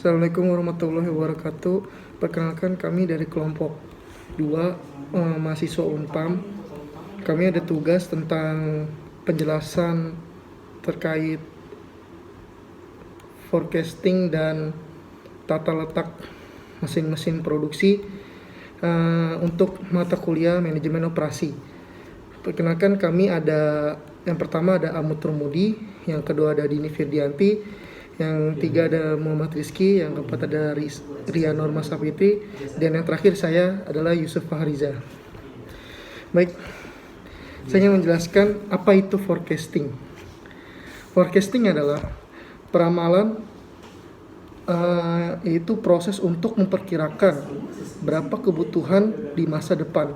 Assalamualaikum warahmatullahi wabarakatuh. Perkenalkan, kami dari kelompok 2 mahasiswa Unpam. Kami ada tugas tentang penjelasan terkait forecasting dan tata letak mesin-mesin produksi untuk mata kuliah manajemen operasi. Perkenalkan, kami ada yang pertama ada Amut Rumudi, yang kedua ada Dini Firdianti, yang tiga ada Muhammad Rizky, yang keempat ada Ria Norma Sapitri, dan yang terakhir saya adalah Yusuf Fahriza. Baik, saya ingin menjelaskan apa itu forecasting. Forecasting adalah peramalan, yaitu proses untuk memperkirakan berapa kebutuhan di masa depan,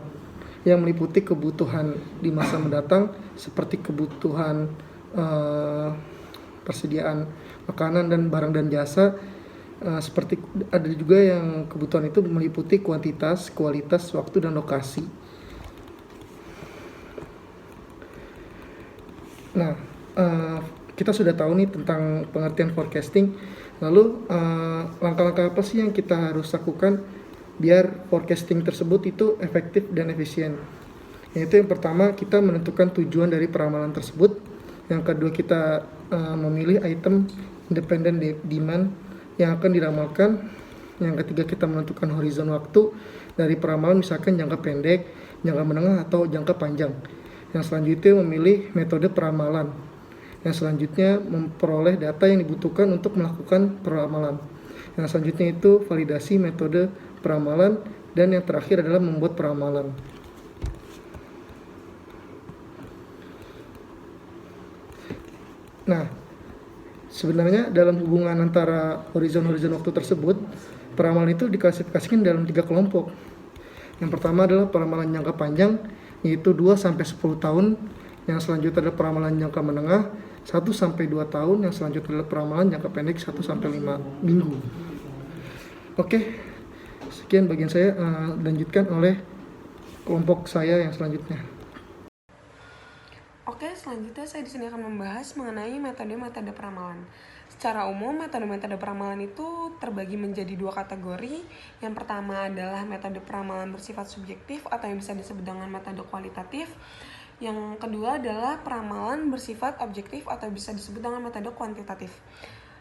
yang meliputi kebutuhan di masa mendatang seperti kebutuhan persediaan makanan dan barang dan jasa, seperti ada juga yang kebutuhan itu meliputi kuantitas, kualitas, waktu, dan lokasi. Nah, kita sudah tahu nih tentang pengertian forecasting. Lalu langkah-langkah apa sih yang kita harus lakukan biar forecasting tersebut itu efektif dan efisien? Yaitu yang pertama, kita menentukan tujuan dari peramalan tersebut. Yang kedua, kita memilih item independent demand yang akan diramalkan. Yang ketiga, kita menentukan horizon waktu dari peramalan, misalkan jangka pendek, jangka menengah, atau jangka panjang. Yang selanjutnya, memilih metode peramalan. Yang selanjutnya, memperoleh data yang dibutuhkan untuk melakukan peramalan. Yang selanjutnya itu validasi metode peramalan, dan yang terakhir adalah membuat peramalan. Nah, sebenarnya dalam hubungan antara horizon-horizon waktu tersebut, peramalan itu diklasifikasikan dalam 3 kelompok. Yang pertama adalah peramalan jangka panjang, yaitu 2-10 tahun. Yang selanjutnya adalah peramalan jangka menengah, 1-2 tahun. Yang selanjutnya adalah peramalan jangka pendek, 1-5 minggu. Oke, sekian bagian saya. Lanjutkan oleh kelompok saya yang selanjutnya. Oke, selanjutnya saya di sini akan membahas mengenai metode-metode peramalan. Secara umum, metode-metode peramalan itu terbagi menjadi 2 kategori. Yang pertama adalah metode peramalan bersifat subjektif atau yang bisa disebut dengan metode kualitatif. Yang kedua adalah peramalan bersifat objektif atau bisa disebut dengan metode kuantitatif,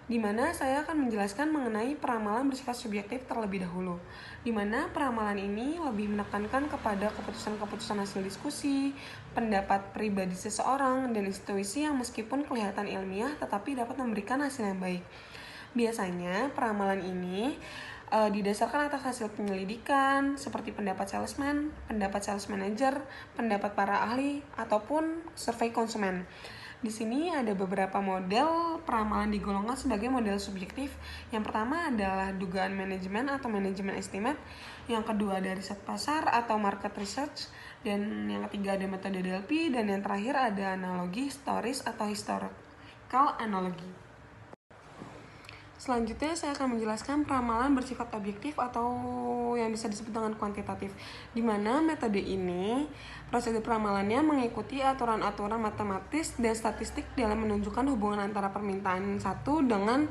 di mana saya akan menjelaskan mengenai peramalan bersifat subjektif terlebih dahulu, di mana peramalan ini lebih menekankan kepada keputusan-keputusan hasil diskusi, pendapat pribadi seseorang, dan intuisi yang meskipun kelihatan ilmiah tetapi dapat memberikan hasil yang baik. Biasanya peramalan ini didasarkan atas hasil penyelidikan seperti pendapat salesman, pendapat sales manager, pendapat para ahli, ataupun survei konsumen. Di sini ada beberapa model peramalan digolongkan sebagai model subjektif. Yang pertama adalah dugaan manajemen atau manajemen estimate. Yang kedua ada riset pasar atau market research. Dan yang ketiga ada metode DLP. Dan yang terakhir ada analogi historis atau historical analogi. Selanjutnya saya akan menjelaskan peramalan bersifat objektif atau yang bisa disebut dengan kuantitatif, di mana metode ini prosedur peramalannya mengikuti aturan-aturan matematis dan statistik dalam menunjukkan hubungan antara permintaan satu dengan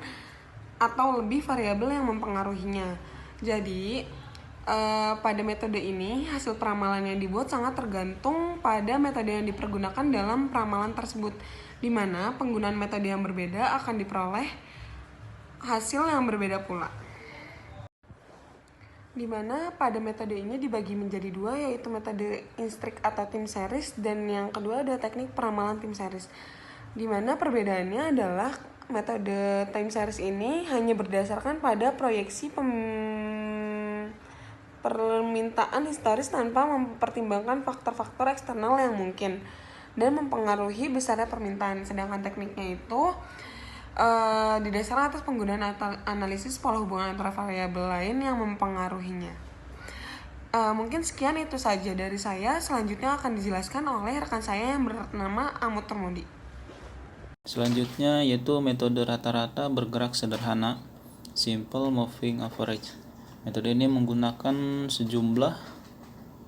atau lebih variabel yang mempengaruhinya. Jadi pada metode ini hasil peramalan yang dibuat sangat tergantung pada metode yang dipergunakan dalam peramalan tersebut, di mana penggunaan metode yang berbeda akan diperoleh hasil yang berbeda pula. Di mana pada metode ini dibagi menjadi 2, yaitu metode instrik atau tim series, dan yang kedua ada teknik peramalan tim series. Di mana perbedaannya adalah metode time series ini hanya berdasarkan pada proyeksi permintaan historis tanpa mempertimbangkan faktor-faktor eksternal yang mungkin dan mempengaruhi besarnya permintaan. Sedangkan tekniknya itu didasarkan atas penggunaan analisis pola hubungan antara variabel lain yang mempengaruhinya. Mungkin sekian itu saja dari saya. Selanjutnya akan dijelaskan oleh rekan saya yang bernama Amut Rumudi. Selanjutnya yaitu metode rata-rata bergerak sederhana, simple moving average. Metode ini menggunakan sejumlah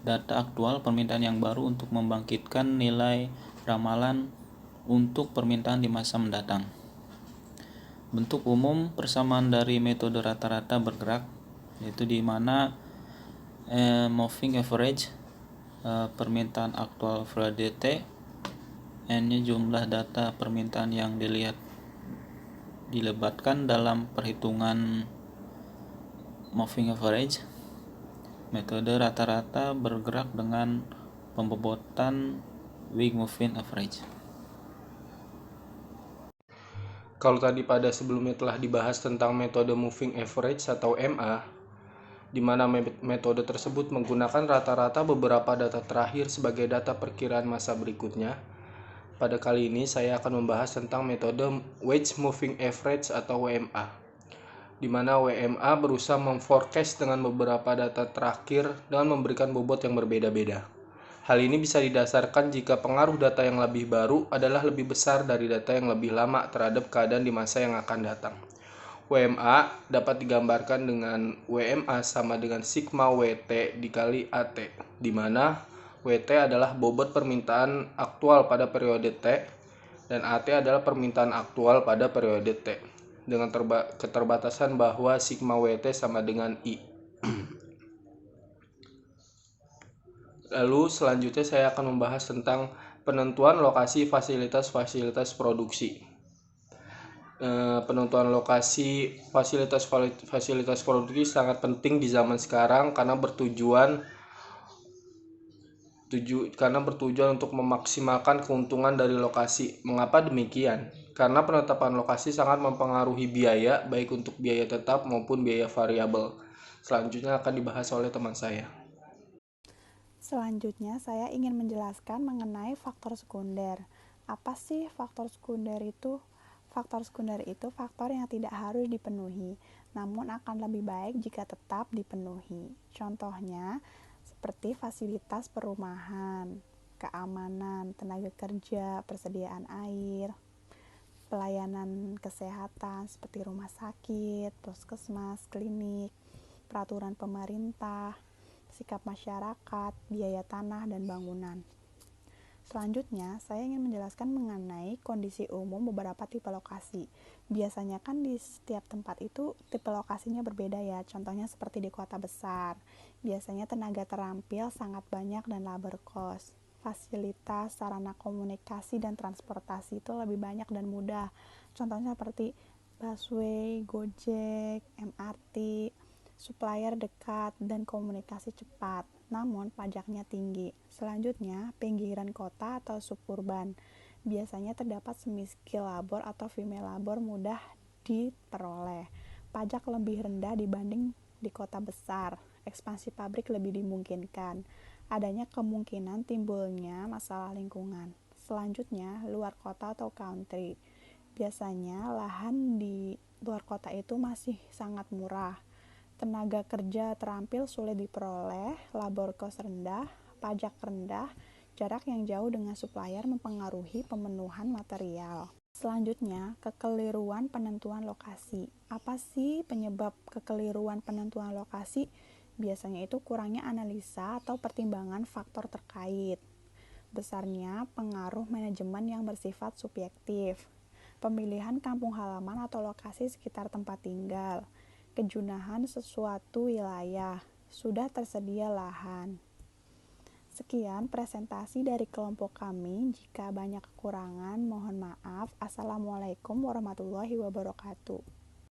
data aktual permintaan yang baru untuk membangkitkan nilai ramalan untuk permintaan di masa mendatang. Bentuk umum persamaan dari metode rata-rata bergerak yaitu di mana moving average, permintaan aktual Friday T, N-nya jumlah data permintaan yang dilebatkan dalam perhitungan moving average. Metode rata-rata bergerak dengan pembobotan week moving average. Kalau tadi pada sebelumnya telah dibahas tentang metode moving average atau MA, di mana metode tersebut menggunakan rata-rata beberapa data terakhir sebagai data perkiraan masa berikutnya. Pada kali ini saya akan membahas tentang metode Wage Moving Average atau WMA, di mana WMA berusaha memforecast dengan beberapa data terakhir dan memberikan bobot yang berbeda-beda. Hal ini bisa didasarkan jika pengaruh data yang lebih baru adalah lebih besar dari data yang lebih lama terhadap keadaan di masa yang akan datang. WMA dapat digambarkan dengan WMA sama dengan sigma WT dikali AT, di mana WT adalah bobot permintaan aktual pada periode T dan AT adalah permintaan aktual pada periode T, dengan keterbatasan bahwa sigma WT sama dengan I. Lalu selanjutnya saya akan membahas tentang penentuan lokasi fasilitas-fasilitas produksi. Penentuan lokasi fasilitas produksi sangat penting di zaman sekarang karena bertujuan untuk memaksimalkan keuntungan dari lokasi. Mengapa demikian? Karena penetapan lokasi sangat mempengaruhi biaya, baik untuk biaya tetap maupun biaya variabel. Selanjutnya akan dibahas oleh teman saya. Selanjutnya, saya ingin menjelaskan mengenai faktor sekunder. Apa sih faktor sekunder itu? Faktor sekunder itu faktor yang tidak harus dipenuhi, namun akan lebih baik jika tetap dipenuhi. Contohnya, seperti fasilitas perumahan, keamanan, tenaga kerja, persediaan air, pelayanan kesehatan seperti rumah sakit, puskesmas, klinik, peraturan pemerintah, sikap masyarakat, biaya tanah, dan bangunan. Selanjutnya, saya ingin menjelaskan mengenai kondisi umum beberapa tipe lokasi. Biasanya kan di setiap tempat itu tipe lokasinya berbeda ya, contohnya seperti di kota besar. Biasanya tenaga terampil sangat banyak dan labor cost. Fasilitas, sarana komunikasi, dan transportasi itu lebih banyak dan mudah. Contohnya seperti busway, Gojek, MRT, supplier dekat, dan komunikasi cepat, namun pajaknya tinggi. Selanjutnya, pinggiran kota atau suburban. Biasanya terdapat semi-skilled labor atau female labor mudah diperoleh. Pajak lebih rendah dibanding di kota besar. Ekspansi pabrik lebih dimungkinkan. Adanya kemungkinan timbulnya masalah lingkungan. Selanjutnya, luar kota atau country. Biasanya lahan di luar kota itu masih sangat murah. Tenaga kerja terampil sulit diperoleh, labor cost rendah, pajak rendah, jarak yang jauh dengan supplier mempengaruhi pemenuhan material. Selanjutnya, kekeliruan penentuan lokasi. Apa sih penyebab kekeliruan penentuan lokasi? Biasanya itu kurangnya analisa atau pertimbangan faktor terkait. Besarnya pengaruh manajemen yang bersifat subjektif. Pemilihan kampung halaman atau lokasi sekitar tempat tinggal. Kejunahan sesuatu wilayah, sudah tersedia lahan. Sekian presentasi dari kelompok kami. Jika banyak kekurangan, mohon maaf. Assalamualaikum warahmatullahi wabarakatuh.